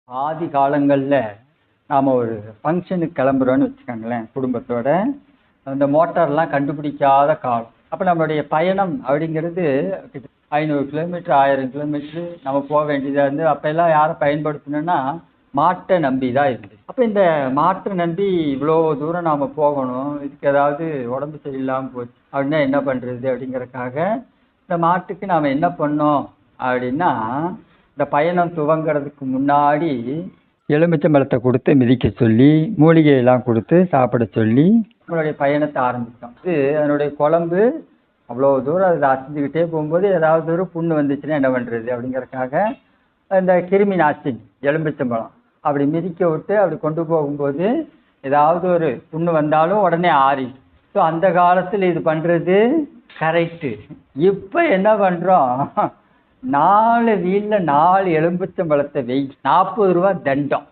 ஆதி காலங்களில் நாம் ஒரு ஃபங்க்ஷனுக்கு கிளம்புறோன்னு வச்சுக்கோங்களேன், குடும்பத்தோட அந்த மோட்டார்லாம் கண்டுபிடிக்காத காலம். அப்போ நம்மளுடைய பயணம் அப்படிங்கிறது 500 கிலோமீட்டர் 1000 கிலோமீட்டரு நம்ம போக வேண்டியதாக இருந்து அப்போல்லாம் யாரை பயன்படுத்தணும்னா மாட்டை நம்பி தான் இருந்துச்சு. அப்போ இந்த மாட்டை நம்பி இவ்வளோ தூரம் நாம் போகணும், இதுக்கு ஏதாவது உடம்பு சரியில்லாமல் போச்சு அப்படின்னா என்ன பண்ணுறது அப்படிங்கிறதுக்காக இந்த மாட்டுக்கு நாம் என்ன பண்ணோம் அப்படின்னா, இந்த பயணம் துவங்கிறதுக்கு முன்னாடி எலுமிச்சம்பழத்தை கொடுத்து மிதிக்க சொல்லி, மூலிகையெல்லாம் கொடுத்து சாப்பிட சொல்லி நம்மளுடைய பயணத்தை ஆரம்பித்தோம். இது அதனுடைய குழம்பு அவ்வளோ தூரம் அதை அசைஞ்சுக்கிட்டே போகும்போது ஏதாவது ஒரு புண்ணு வந்துச்சுன்னா என்ன பண்ணுறது அப்படிங்கிறதுக்காக இந்த கிருமி நாசினி எலுமிச்சம்பழம் அப்படி மிதிக்க விட்டு அப்படி கொண்டு போகும்போது ஏதாவது ஒரு புண்ணு வந்தாலும் உடனே ஆறி. ஸோ அந்த காலத்தில் இது பண்ணுறது கரெக்டு. இப்போ என்ன பண்ணுறோம், 4 வீலில் 4 எலுமிச்சம்பழத்தை 40 ரூபா தண்டம்.